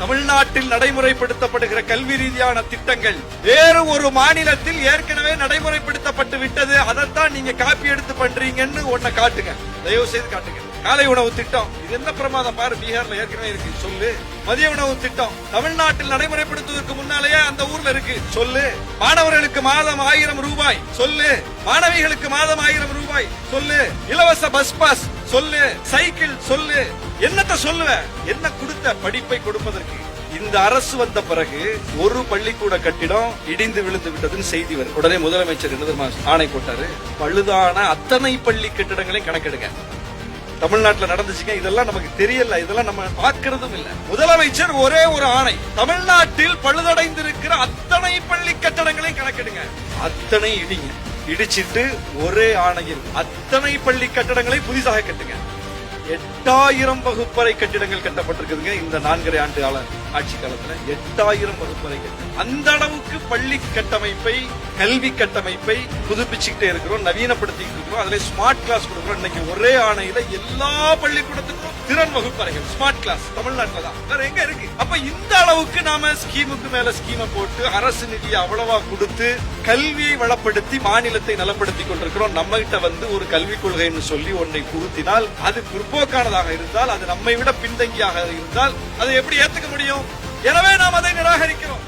தமிழ்நாட்டில் நடைமுறைப்படுத்தப்படுகிற கல்வி ரீதியான திட்டங்கள் வேறு ஒரு மாநிலத்தில் ஏற்கனவே நடைமுறைப்படுத்தப்பட்டு விட்டது, அதைத்தான் நீங்க காப்பி எடுத்து பண்றீங்கன்னு ஒன்ன காட்டுங்க, தயவு செய்து காட்டுங்க. காலை உணவு திட்டம், இது என்ன பிரமாதம் பாரு, பீகார்ல ஏற்கனவே இருக்கு சொல்லு. மதிய உணவு திட்டம் தமிழ்நாட்டில் நடைமுறைப்படுத்துவதற்கு முன்னாலேயே அந்த ஊர்ல இருக்கு சொல்லு. மாணவர்களுக்கு மாதம் 1000 ரூபாய் சொல்லு, மாணவிகளுக்கு மாதம் 1000 ரூபாய் சொல்லு, இலவச பஸ் பாஸ் சொல்லு, சைக்கிள் சொல்லு, என்னத்த சொல்லுவ? என்ன கொடுத்த படிப்பை கொடுப்பதற்கு? இந்த அரசு வந்த பிறகு ஒரு பள்ளிக்கூட கட்டிடம் இடிந்து விழுந்து விட்டதுன்னு செய்தி வரும். உடனே முதலமைச்சர் என்ன ஆணை போட்டாரு, பழுதான அத்தனை பள்ளி கட்டிடங்களையும் கணக்கெடுங்க. தமிழ்நாட்டில் நடந்துச்சுங்க, இதெல்லாம் நமக்கு தெரியல, இதெல்லாம் நம்ம பார்க்கிறதும் இல்ல. முதலமைச்சர் ஒரே ஒரு ஆணை, தமிழ்நாட்டில் பழுதடைந்திருக்கிற அத்தனை பள்ளி கட்டடங்களையும் கணக்கெடுங்க, அத்தனை இடிங்க. இடிச்சிட்டு ஒரே ஆணையில் அத்தனை பள்ளி கட்டடங்களை புதிதாக கட்டுங்க. 8000 வகுப்பறை கட்டிடங்கள் கட்டப்பட்டிருக்குதுங்க இந்த 4.5 ஆண்டு ஆட்சி காலத்துல. 8000 வகுப்பறை கட்டிடம். அந்த அளவுக்கு பள்ளி கட்டமைப்பை, கல்வி கட்டமைப்பை புதுப்பிச்சுக்கிட்டே இருக்கிறோம், நவீனப்படுத்திட்டு இருக்கிறோம். அதுல ஸ்மார்ட் கிளாஸ் கொடுக்கிறோம். இன்னைக்கு ஒரே ஆணையில எல்லா பள்ளிக்கூடத்துக்கும் திறன் வகுப்பறைகள், ஸ்மார்ட் கிளாஸ் தமிழ்நாட்டில் தான், வேற எங்க இருக்கு? அப்ப இந்த அளவுக்கு நாம ஸ்கீமுக்கு மேல ஸ்கீமை போட்டு அரசு நிதியை அவ்வளவா கொடுத்து கல்வியை வளப்படுத்தி மாநிலத்தை நலப்படுத்திக் கொண்டிருக்கிறோம். நம்ம கிட்ட வந்து ஒரு கல்விக் கொள்கைன்னு சொல்லி ஒன்றை புகுத்தினால், அது பிற்போக்கானதாக இருந்தால், அது நம்மை விட பின்தங்கியாக இருந்தால் அதை எப்படி ஏத்துக்க முடியும்? எனவே நாம் அதை நிராகரிக்கிறோம்.